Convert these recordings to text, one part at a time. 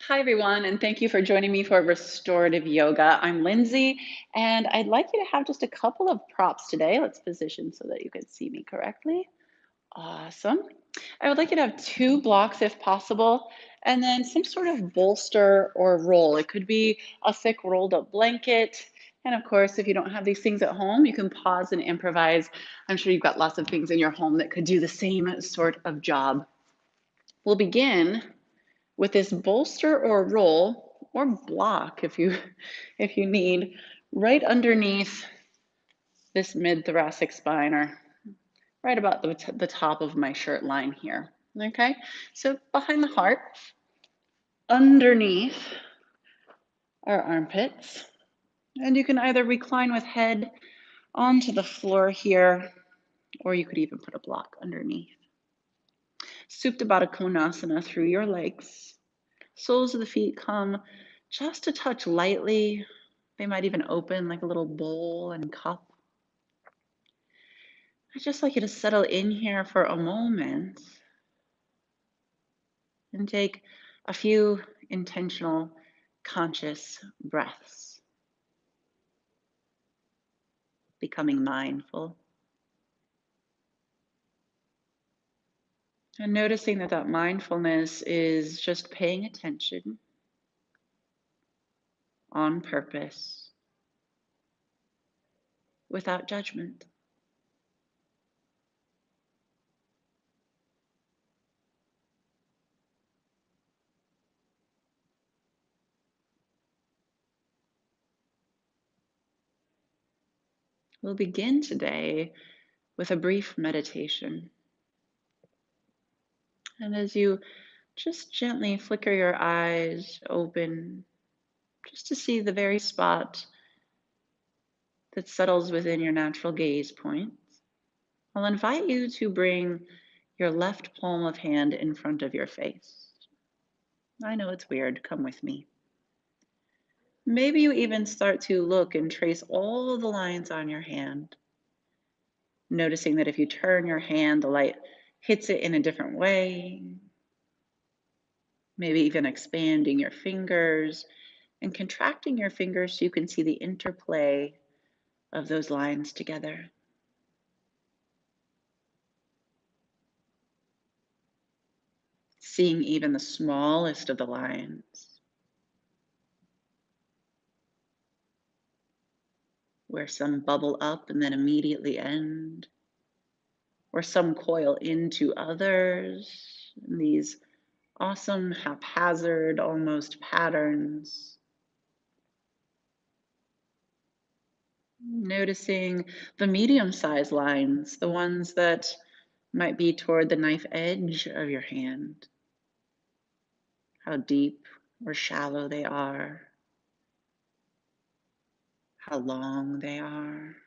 Hi, everyone, and thank you for joining me for restorative yoga. I'm Lindsay, and I'd like you to have just a couple of props today. Let's position so that you can see me correctly. Awesome. I would like you to have two blocks if possible, and then some sort of bolster or roll. It could be a thick rolled up blanket. And of course, if you don't have these things at home, you can pause and improvise. I'm sure you've got lots of things in your home that could do the same sort of job. We'll begin with this bolster or roll or block if you need right underneath this mid thoracic spine or right about the top of my shirt line here. Okay, so behind the heart, underneath our armpits, and you can either recline with head onto the floor here, or you could even put a block underneath. Supta Baddha Konasana through your legs. Soles of the feet come just a touch lightly. They might even open like a little bowl and cup. I'd just like you to settle in here for a moment and take a few intentional, conscious breaths, becoming mindful. And noticing that that mindfulness is just paying attention on purpose without judgment. We'll begin today with a brief meditation. And as you just gently flicker your eyes open, just to see the very spot that settles within your natural gaze point, I'll invite you to bring your left palm of hand in front of your face. I know it's weird, come with me. Maybe you even start to look and trace all the lines on your hand, noticing that if you turn your hand, the light hits it in a different way, maybe even expanding your fingers and contracting your fingers so you can see the interplay of those lines together. Seeing even the smallest of the lines, where some bubble up and then immediately end, or some coil into others, and these awesome, haphazard, almost patterns. Noticing the medium-sized lines, the ones that might be toward the knife edge of your hand, how deep or shallow they are, how long they are.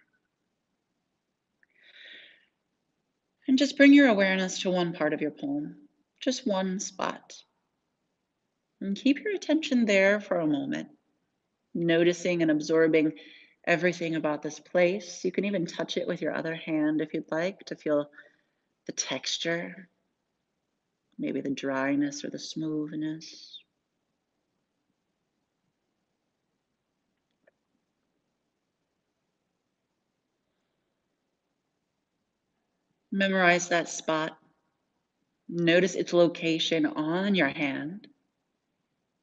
And just bring your awareness to one part of your palm, just one spot. And keep your attention there for a moment, noticing and absorbing everything about this place. You can even touch it with your other hand if you'd like to feel the texture, maybe the dryness or the smoothness. Memorize that spot. Notice its location on your hand.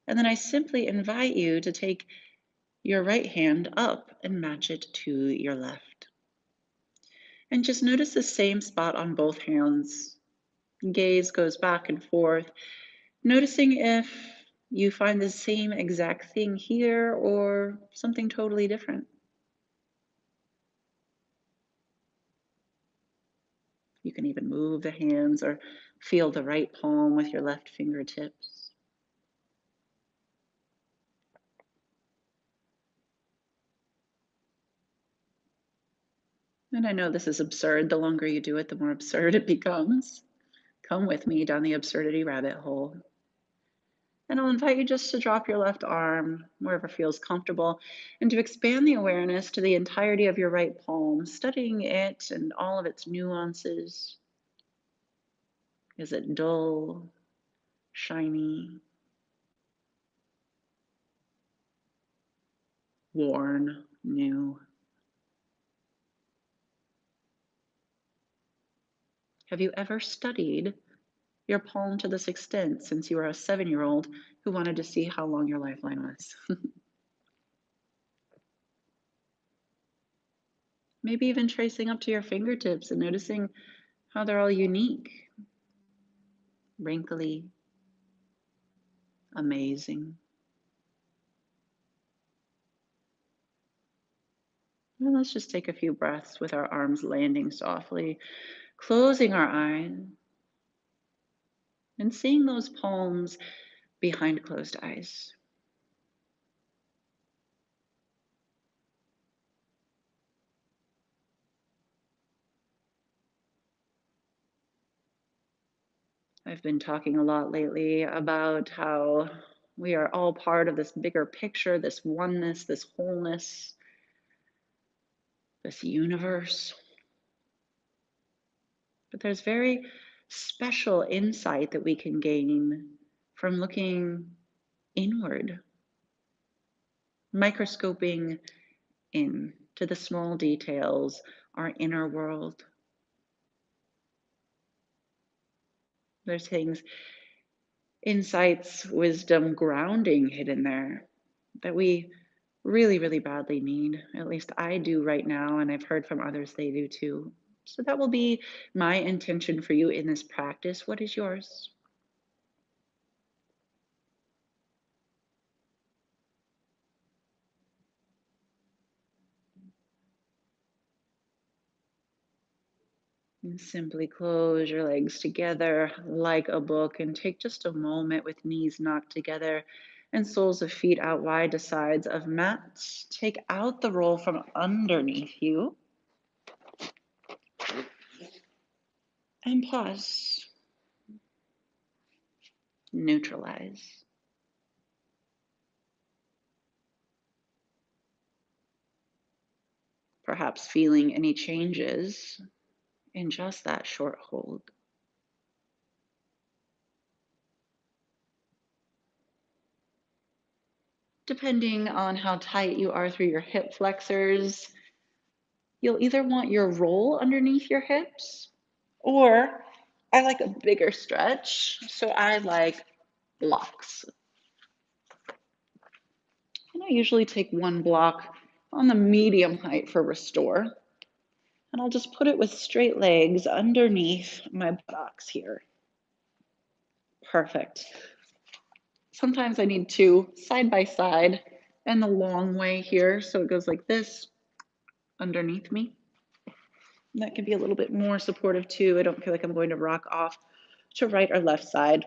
And then I simply invite you to take your right hand up and match it to your left. And just notice the same spot on both hands. Gaze goes back and forth, noticing if you find the same exact thing here or something totally different. You can even move the hands or feel the right palm with your left fingertips. And I know this is absurd. The longer you do it, the more absurd it becomes. Come with me down the absurdity rabbit hole. And I'll invite you just to drop your left arm wherever feels comfortable and to expand the awareness to the entirety of your right palm, studying it and all of its nuances. Is it dull, shiny, worn, new. Have you ever studied your palm to this extent since you were a 7-year-old who wanted to see how long your lifeline was? Maybe even tracing up to your fingertips and noticing how they're all unique, wrinkly, amazing. And let's just take a few breaths with our arms landing softly, closing our eyes and seeing those palms behind closed eyes. I've been talking a lot lately about how we are all part of this bigger picture, this oneness, this wholeness, this universe. But there's very special insight that we can gain from looking inward, microscoping in to the small details, our inner world. There's things, insights, wisdom, grounding hidden there that we really, really badly need. At least I do right now, and I've heard from others they do too. So that will be my intention for you in this practice. What is yours? And simply close your legs together like a book and take just a moment with knees knocked together and soles of feet out wide to sides of mats. Take out the roll from underneath you and pause. Neutralize. Perhaps feeling any changes in just that short hold. Depending on how tight you are through your hip flexors, you'll either want your roll underneath your hips, or I like a bigger stretch, so I like blocks. And I usually take one block on the medium height for restore, and I'll just put it with straight legs underneath my buttocks here. Perfect. Sometimes I need two side by side and the long way here, so it goes like this underneath me. And that can be a little bit more supportive too. I don't feel like I'm going to rock off to right or left side.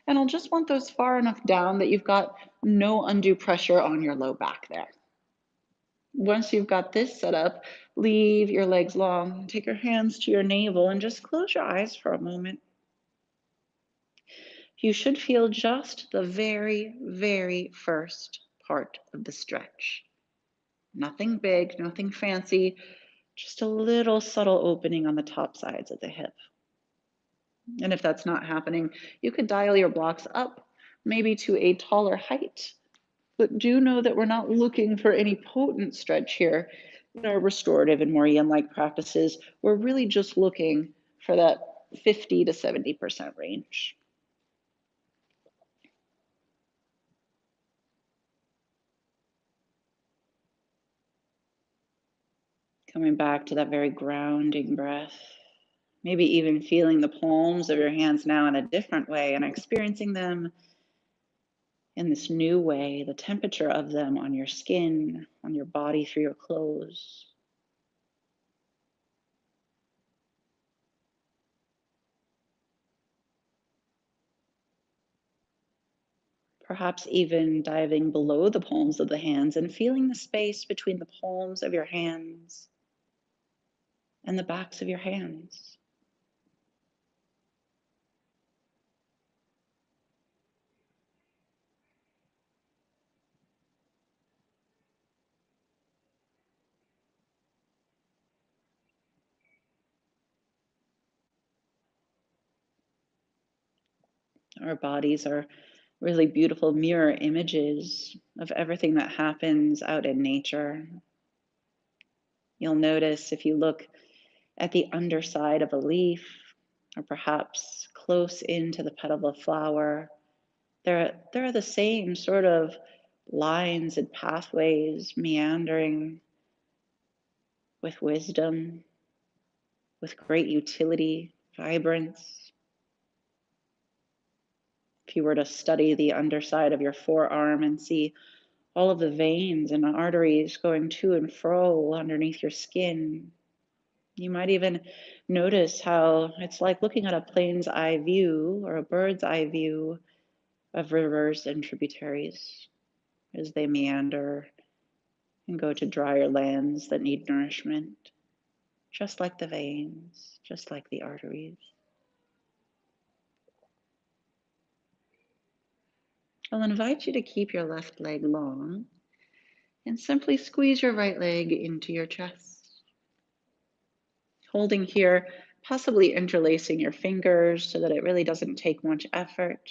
And I'll just want those far enough down that you've got no undue pressure on your low back there. Once you've got this set up, leave your legs long, take your hands to your navel and just close your eyes for a moment. You should feel just the very, very first part of the stretch. Nothing big, nothing fancy, just a little subtle opening on the top sides of the hip. And if that's not happening, you could dial your blocks up, maybe to a taller height. But do know that we're not looking for any potent stretch here in our restorative and more yin-like practices. We're really just looking for that 50 to 70% range. Coming back to that very grounding breath. Maybe even feeling the palms of your hands now in a different way and experiencing them in this new way, the temperature of them on your skin, on your body through your clothes. Perhaps even diving below the palms of the hands and feeling the space between the palms of your hands and the backs of your hands. Our bodies are really beautiful mirror images of everything that happens out in nature. You'll notice if you look at the underside of a leaf, or perhaps close into the petal of a flower, there are the same sort of lines and pathways meandering with wisdom, with great utility, vibrance. If you were to study the underside of your forearm and see all of the veins and arteries going to and fro underneath your skin, you might even notice how it's like looking at a plane's eye view or a bird's eye view of rivers and tributaries as they meander and go to drier lands that need nourishment, just like the veins, just like the arteries. I'll invite you to keep your left leg long and simply squeeze your right leg into your chest. Holding here, possibly interlacing your fingers so that it really doesn't take much effort.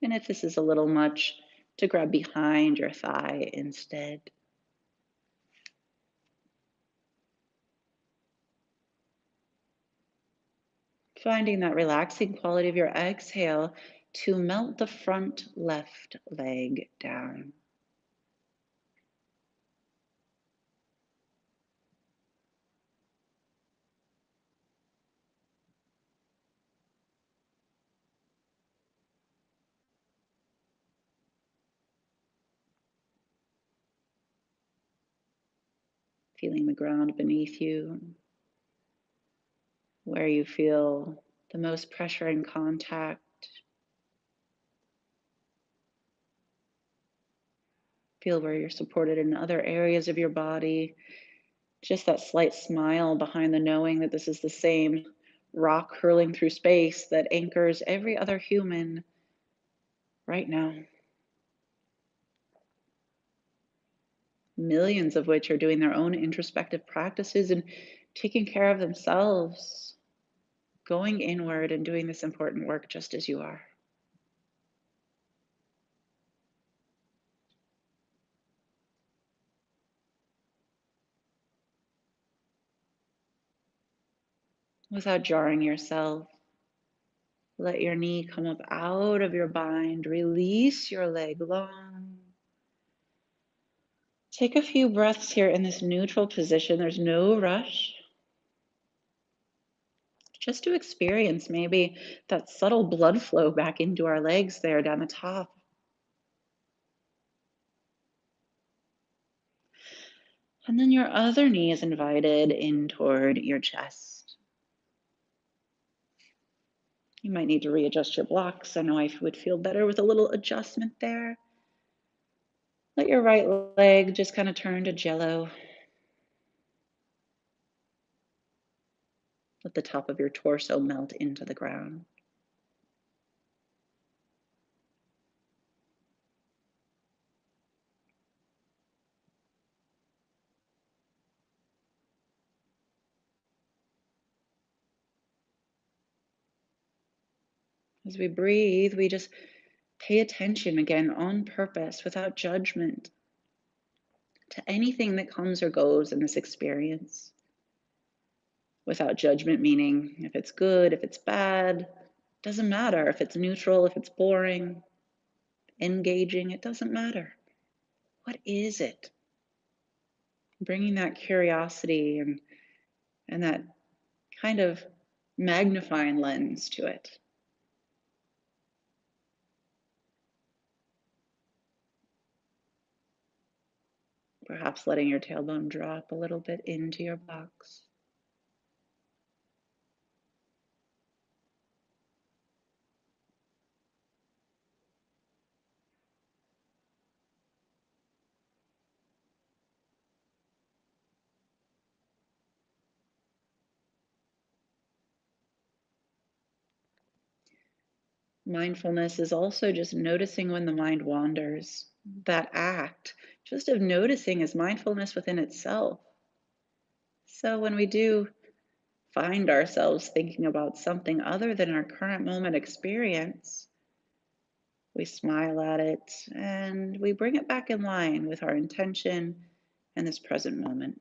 And if this is a little much, to grab behind your thigh instead. Finding that relaxing quality of your exhale to melt the front left leg down. Feeling the ground beneath you, where you feel the most pressure and contact. Feel where you're supported in other areas of your body. Just that slight smile behind the knowing that this is the same rock hurling through space that anchors every other human right now. Millions of which are doing their own introspective practices and taking care of themselves, going inward and doing this important work just as you are. Without jarring yourself, let your knee come up out of your bind. Release your leg long. Take a few breaths here in this neutral position. There's no rush. Just to experience maybe that subtle blood flow back into our legs there down the top. And then your other knee is invited in toward your chest. You might need to readjust your blocks. I know I would feel better with a little adjustment there. Let your right leg just kind of turn to jello. Let the top of your torso melt into the ground. As we breathe, we just pay attention again on purpose, without judgment, to anything that comes or goes in this experience. Without judgment, meaning if it's good, if it's bad, doesn't matter. If it's neutral, if it's boring, engaging, it doesn't matter. What is it? Bringing that curiosity and that kind of magnifying lens to it. Perhaps letting your tailbone drop a little bit into your box. Mindfulness is also just noticing when the mind wanders. That act, just of noticing, is mindfulness within itself. So when we do find ourselves thinking about something other than our current moment experience, We smile at it and we bring it back in line with our intention and this present moment.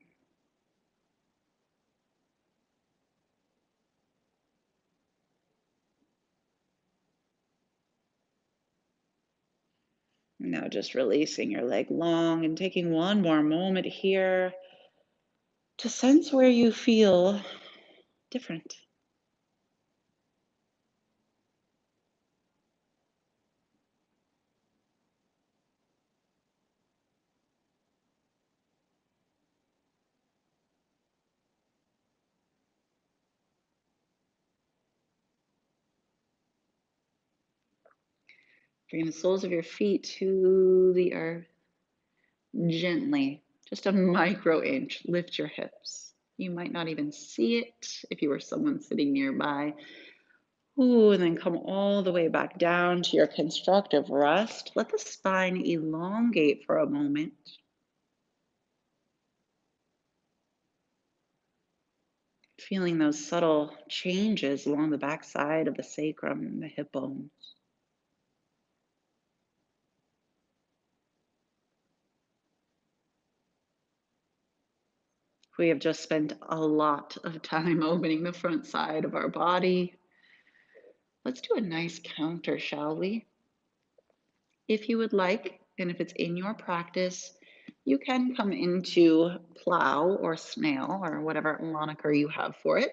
Now, just releasing your leg long and taking one more moment here to sense where you feel different. Bring the soles of your feet to the earth gently, just a micro inch. Lift your hips. You might not even see it if you were someone sitting nearby. Ooh, and then come all the way back down to your constructive rest. Let the spine elongate for a moment. Feeling those subtle changes along the backside of the sacrum and the hip bones. We have just spent a lot of time opening the front side of our body. Let's do a nice counter, shall we? If you would like, and if it's in your practice, you can come into plow or snail or whatever moniker you have for it.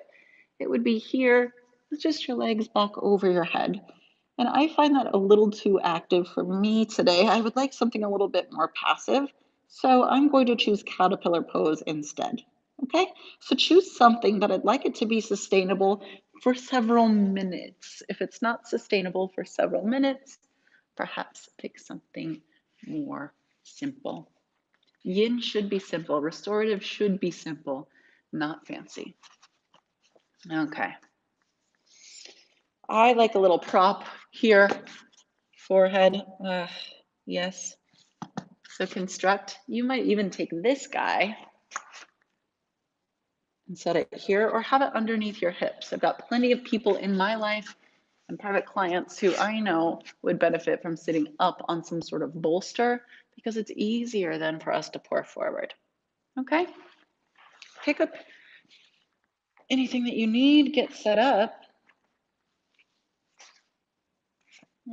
It would be here with just your legs back over your head. And I find that a little too active for me today. I would like something a little bit more passive. So I'm going to choose caterpillar pose instead. Okay, so choose something, but I'd like it to be sustainable for several minutes. If it's not sustainable for several minutes, perhaps pick something more simple. Yin should be simple. Restorative should be simple, not fancy. Okay. I like a little prop here, forehead. Yes. So construct. You might even take this guy and set it here or have it underneath your hips. I've got plenty of people in my life and private clients who I know would benefit from sitting up on some sort of bolster because it's easier then for us to pour forward. Okay? Pick up anything that you need, get set up,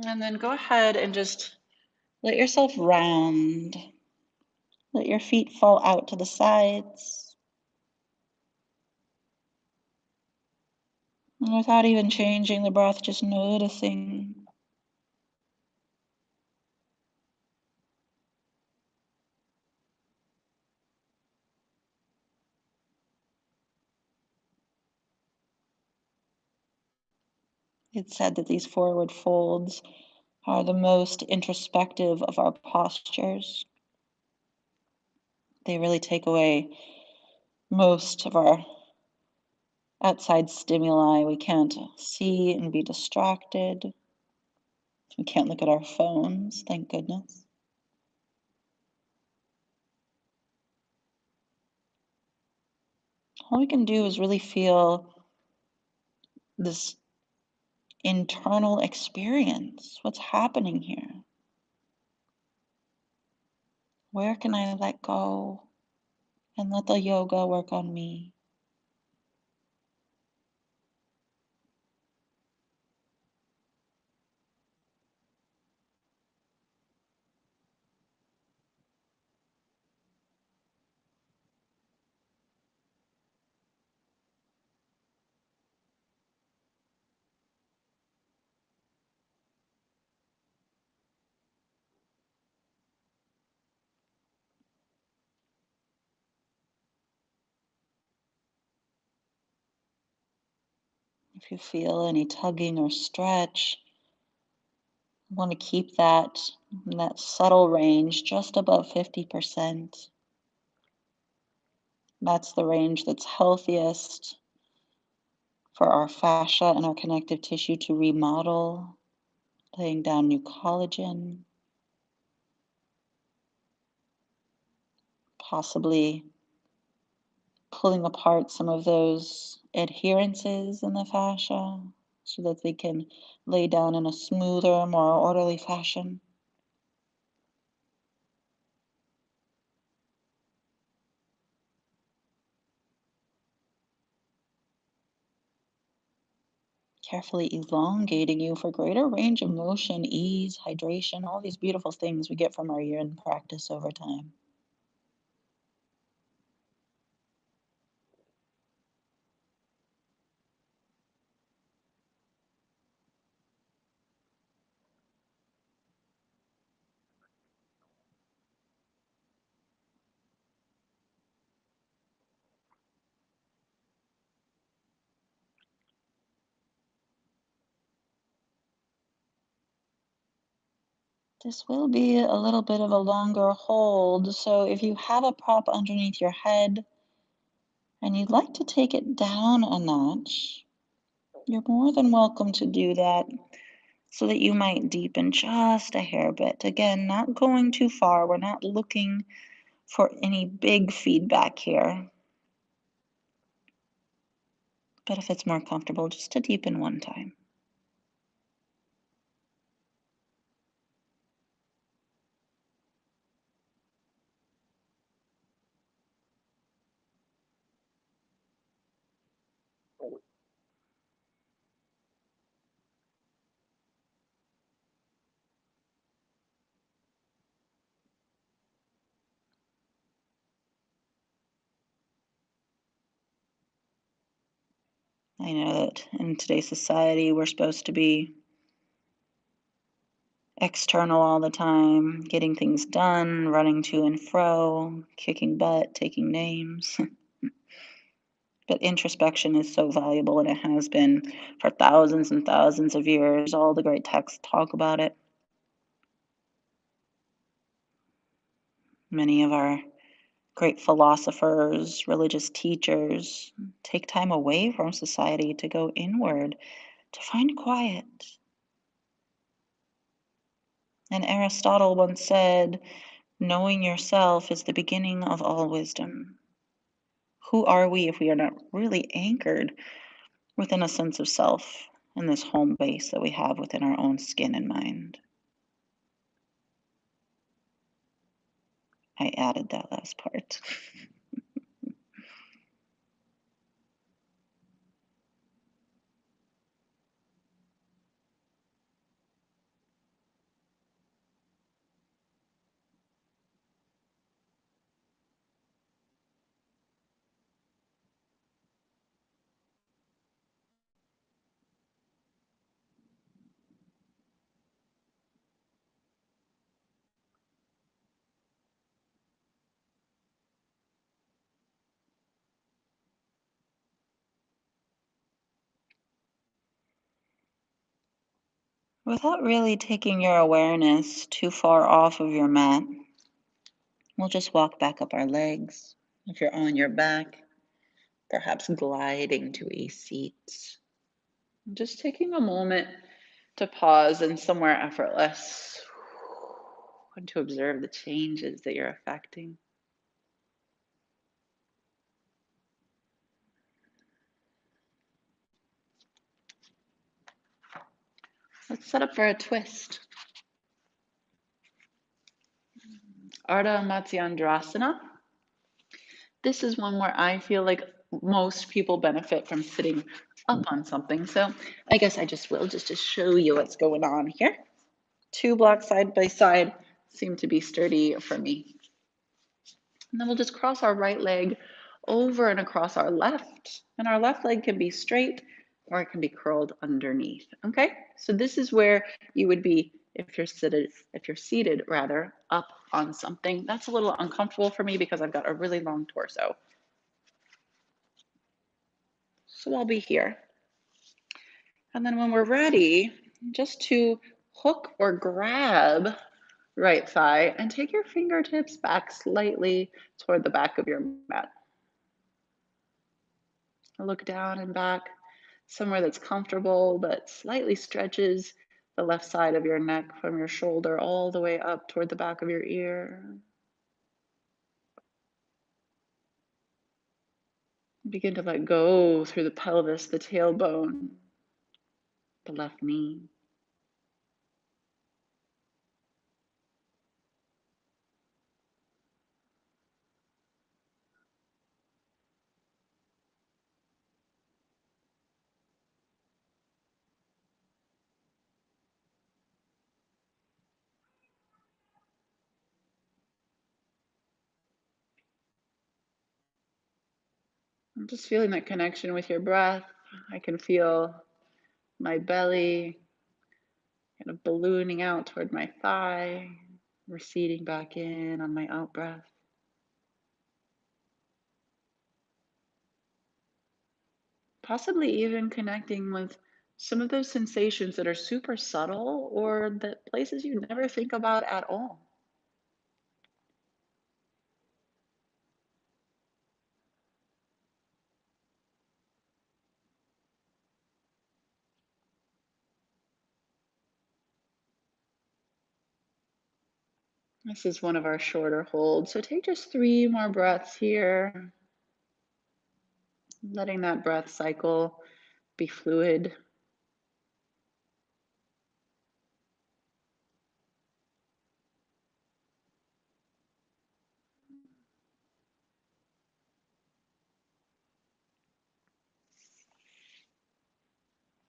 and then go ahead and just let yourself round. Let your feet fall out to the sides. And without even changing the breath, just noticing. It's said that these forward folds are the most introspective of our postures. They really take away most of our outside stimuli. We can't see and be distracted. We can't look at our phones, thank goodness. All we can do is really feel this internal experience. What's happening here? Where can I let go and let the yoga work on me? If you feel any tugging or stretch, you want to keep that in that subtle range just above 50%. That's the range that's healthiest for our fascia and our connective tissue to remodel, laying down new collagen, possibly pulling apart some of those adherences in the fascia. so that they can lay down in a smoother, more orderly fashion. Carefully elongating you for greater range of motion, ease, hydration, all these beautiful things we get from our year in practice over time. This will be a little bit of a longer hold, so if you have a prop underneath your head and you'd like to take it down a notch, you're more than welcome to do that so that you might deepen just a hair bit. Again, not going too far. We're not looking for any big feedback here, but if it's more comfortable, just to deepen one time. I know that in today's society, we're supposed to be external all the time, getting things done, running to and fro, kicking butt, taking names. But introspection is so valuable, and it has been for thousands and thousands of years. All the great texts talk about it. Many of our great philosophers, religious teachers take time away from society to go inward, to find quiet. And Aristotle once said, knowing yourself is the beginning of all wisdom. Who are we if we are not really anchored within a sense of self and this home base that we have within our own skin and mind? I added that last part. Without really taking your awareness too far off of your mat, we'll just walk back up our legs. If you're on your back, perhaps gliding to a seat. Just taking a moment to pause and somewhere effortless and to observe the changes that you're affecting. Let's set up for a twist. Ardha Matsyendrasana. This is one where I feel like most people benefit from sitting up on something. So I guess I just will just to show you what's going on here. Two blocks side by side seem to be sturdy for me. And then we'll just cross our right leg over and across our left. And our left leg can be straight or it can be curled underneath. Okay? So this is where you would be if you're seated rather, up on something. That's a little uncomfortable for me because I've got a really long torso. So I'll be here. And then when we're ready, just to hook or grab right thigh and take your fingertips back slightly toward the back of your mat. Look down and back somewhere that's comfortable but slightly stretches the left side of your neck from your shoulder all the way up toward the back of your ear. Begin to let go through the pelvis, the tailbone. the left knee. I'm just feeling that connection with your breath. I can feel my belly kind of ballooning out toward my thigh, receding back in on my out breath. Possibly even connecting with some of those sensations that are super subtle or the places you never think about at all. This is one of our shorter holds. So take just 3 more breaths here, letting that breath cycle be fluid.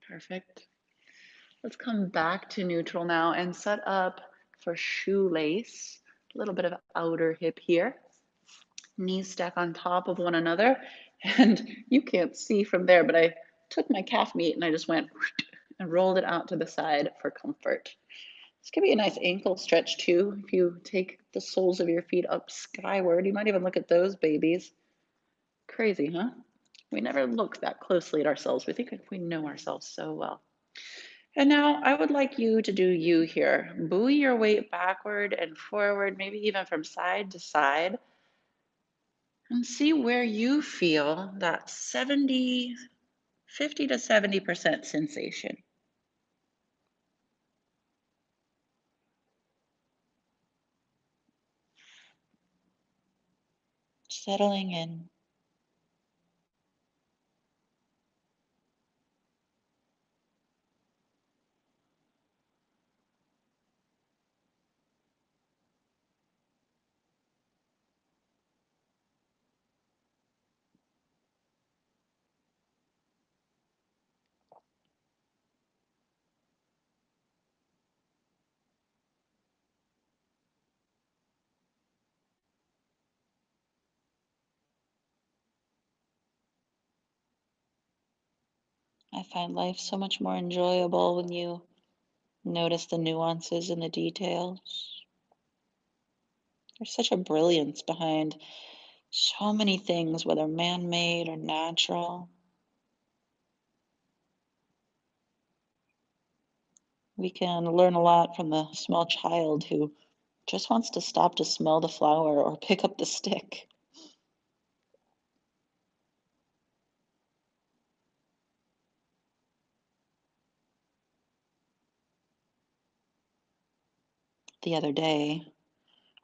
Perfect. Let's come back to neutral now and set up for shoelace. A little bit of outer hip here. Knees stack on top of one another. And you can't see from there, but I took my calf meat and I just went and rolled it out to the side for comfort. This could be a nice ankle stretch too. If you take the soles of your feet up skyward, you might even look at those babies. Crazy, huh? We never look that closely at ourselves. We think we know ourselves so well. And now I would like you to do you here. Buoy your weight backward and forward, maybe even from side to side, and see where you feel that 50 to 70% sensation. Settling in. I find life so much more enjoyable when you notice the nuances and the details. There's such a brilliance behind so many things, whether man made or natural. We can learn a lot from the small child who just wants to stop to smell the flower or pick up the stick. The other day,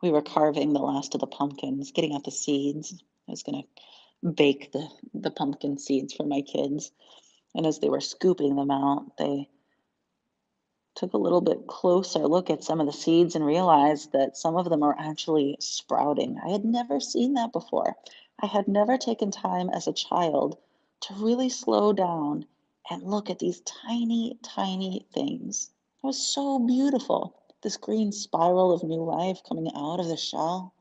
we were carving the last of the pumpkins, getting out the seeds. I was going to bake the pumpkin seeds for my kids. And as they were scooping them out, they took a little bit closer look at some of the seeds and realized that some of them are actually sprouting. I had never seen that before. I had never taken time as a child to really slow down and look at these tiny, tiny things. It was so beautiful. This green spiral of new life coming out of the shell.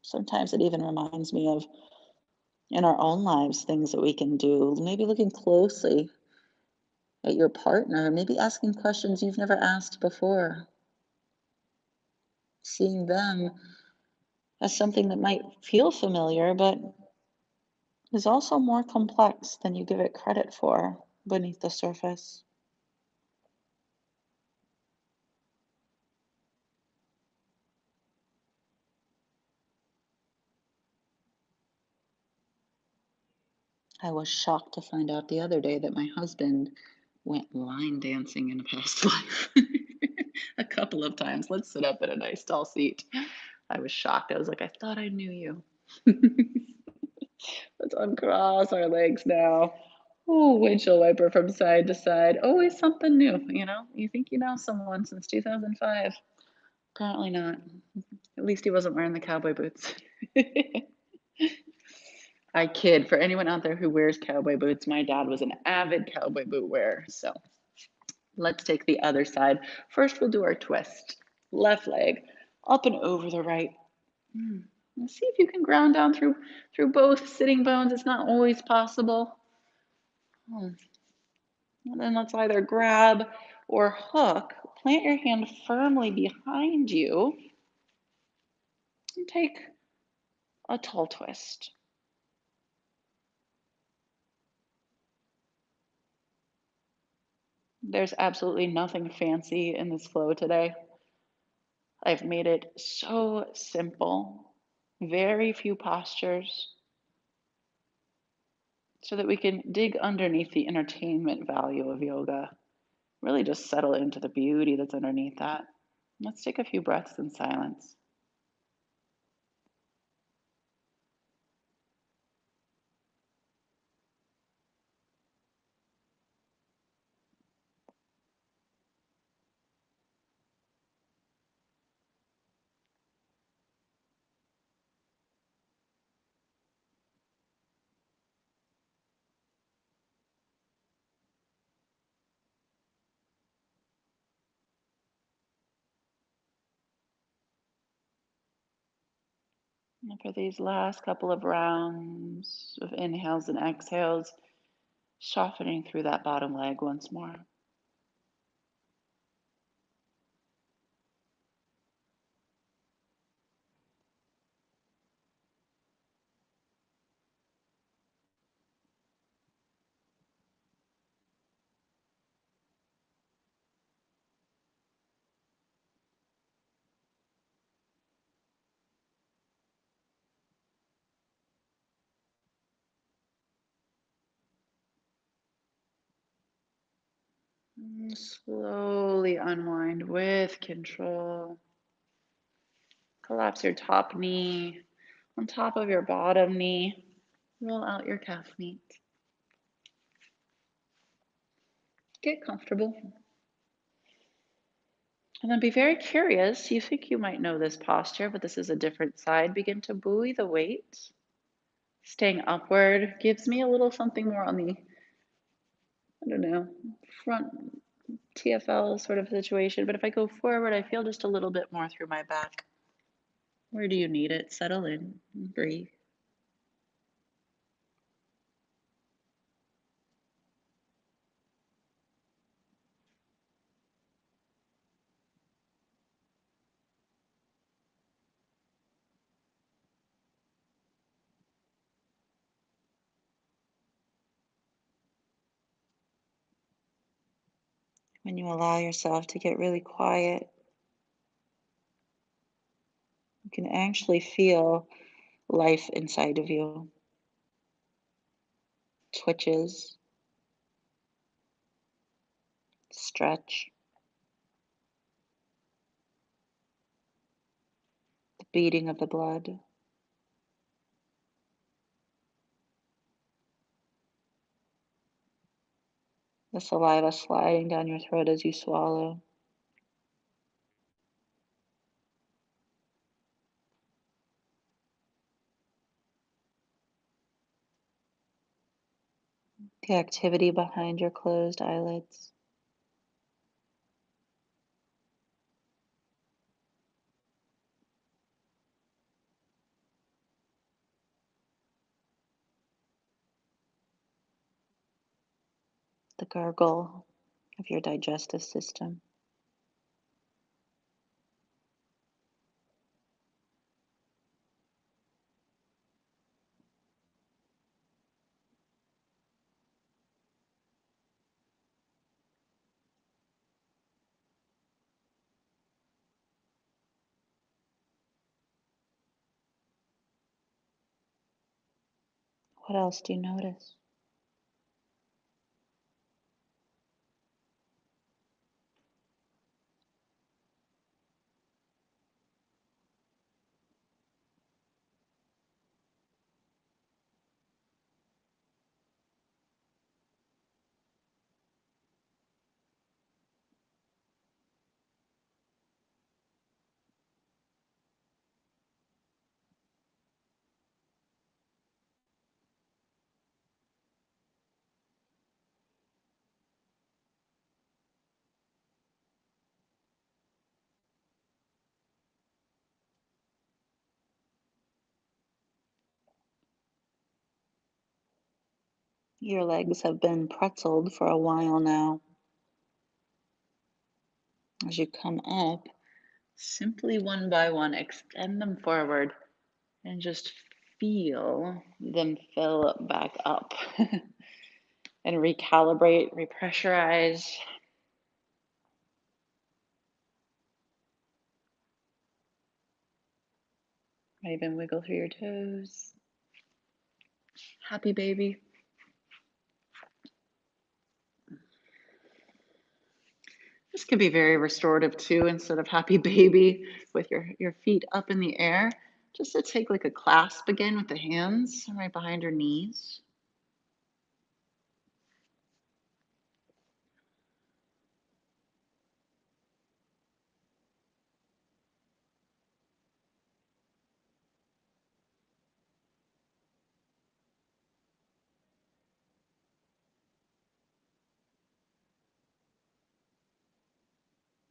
Sometimes it even reminds me of in our own lives things that we can do. Maybe looking closely at your partner, maybe asking questions you've never asked before, seeing them as something that might feel familiar, but is also more complex than you give it credit for beneath the surface. I was shocked to find out the other day that my husband went line dancing in a past life a couple of times. Let's sit up at a nice tall seat. I was shocked. I was like, I thought I knew you. Let's uncross our legs now. Oh, windshield wiper from side to side. Always something new, you know? You think you know someone since 2005. Apparently not. At least he wasn't wearing the cowboy boots. I kid. For anyone out there who wears cowboy boots, my dad was an avid cowboy boot wearer. So let's take the other side. First, we'll do our twist. Left leg up and over the right. Mm. Let's see if you can ground down through both sitting bones. It's not always possible. Hmm. And then let's either grab or hook. Plant your hand firmly behind you and take a tall twist. There's absolutely nothing fancy in this flow today. I've made it so simple, very few postures, so that we can dig underneath the entertainment value of yoga, really just settle into the beauty that's underneath that. Let's take a few breaths in silence. And for these last couple of rounds of inhales and exhales, softening through that bottom leg once more. Slowly unwind with control. Collapse your top knee on top of your bottom knee. Roll out your calf meat. Get comfortable. And then be very curious. You think you might know this posture, but this is a different side. Begin to buoy the weight. Staying upward gives me a little something more on the, I don't know, front TFL sort of situation. But if I go forward, I feel just a little bit more through my back. Where do you need it? Settle in and breathe. When you allow yourself to get really quiet, you can actually feel life inside of you. Twitches, stretch, the beating of the blood, the saliva sliding down your throat as you swallow. The activity behind your closed eyelids. The gurgle of your digestive system. What else do you notice? Your legs have been pretzeled for a while now. As you come up, simply one by one, extend them forward and just feel them fill back up and recalibrate, repressurize. Even wiggle through your toes. Happy baby. This can be very restorative too, instead of happy baby with your feet up in the air. Just to take like a clasp again with the hands right behind your knees.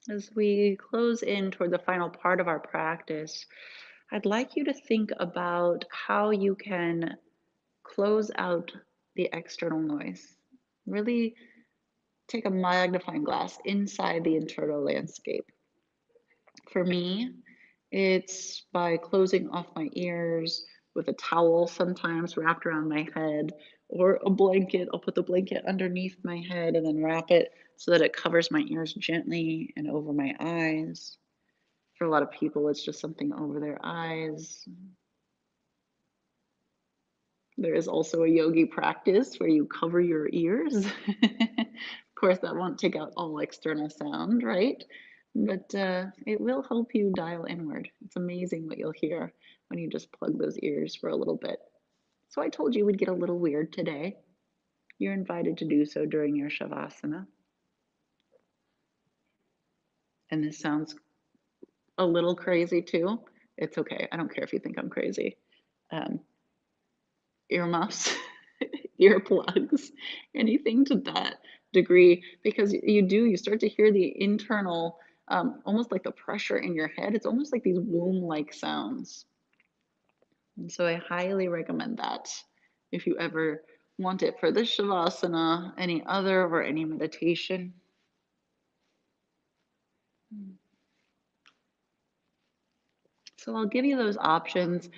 As we close in toward the final part of our practice, I'd like you to think about how you can close out the external noise. Really take a magnifying glass inside the internal landscape. For me, it's by closing off my ears with a towel sometimes wrapped around my head or a blanket. I'll put the blanket underneath my head and then wrap it so that it covers my ears gently and over my eyes. For a lot of people, it's just something over their eyes. There is also a yogi practice where you cover your ears. Of course, that won't take out all external sound, right? But it will help you dial inward. It's amazing what you'll hear when you just plug those ears for a little bit. So I told you we'd get a little weird today. You're invited to do so during your Shavasana. And this sounds a little crazy too. It's okay. I don't care if you think I'm crazy. Um, Earmuffs, earplugs, anything to that degree, because you start to hear the internal, almost like the pressure in your head. It's almost like these womb-like sounds. And so I highly recommend that if you ever want it for this Shavasana, any other, or any meditation. So I'll give you those options.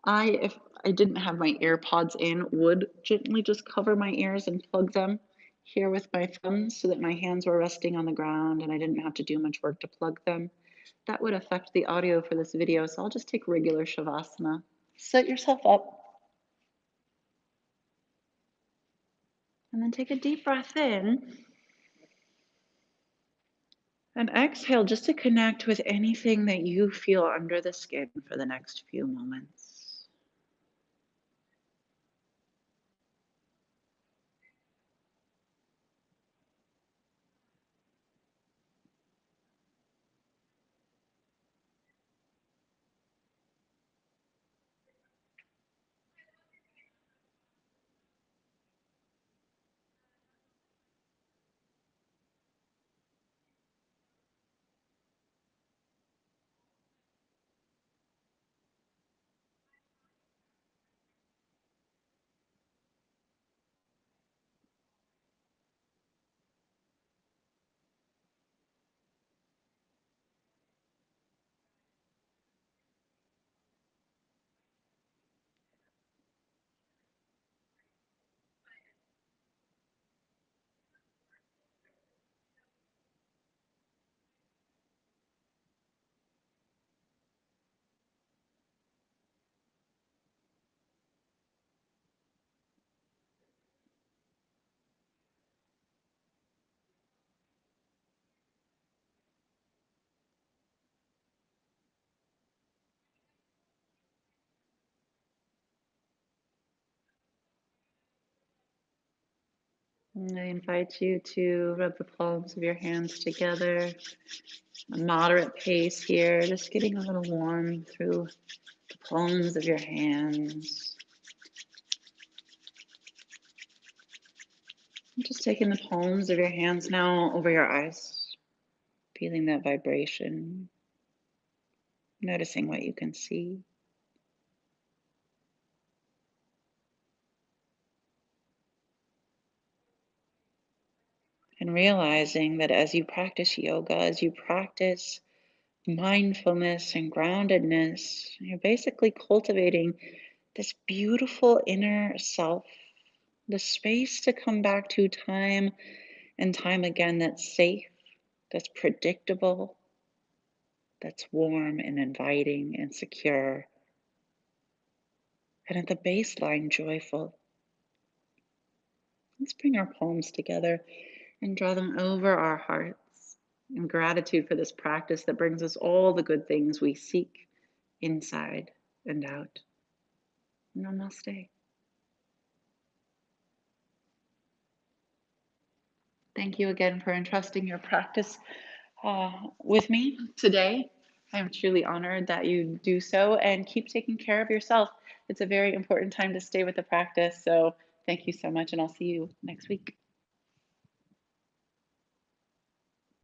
If I didn't have my AirPods in, would gently just cover my ears and plug them here with my thumbs so that my hands were resting on the ground and I didn't have to do much work to plug them. That would affect the audio for this video, so I'll just take regular Shavasana. Set yourself up and then take a deep breath in and exhale just to connect with anything that you feel under the skin for the next few moments. And I invite you to rub the palms of your hands together, a moderate pace here, just getting a little warm through the palms of your hands. Just taking the palms of your hands now over your eyes, feeling that vibration, noticing what you can see. And realizing that as you practice yoga, as you practice mindfulness and groundedness, you're basically cultivating this beautiful inner self, the space to come back to time and time again that's safe, that's predictable, that's warm and inviting and secure, and at the baseline, joyful. Let's bring our palms together and draw them over our hearts in gratitude for this practice that brings us all the good things we seek inside and out. Namaste. Thank you again for entrusting your practice with me today. I'm truly honored that you do so and keep taking care of yourself. It's a very important time to stay with the practice. So thank you so much, and I'll see you next week.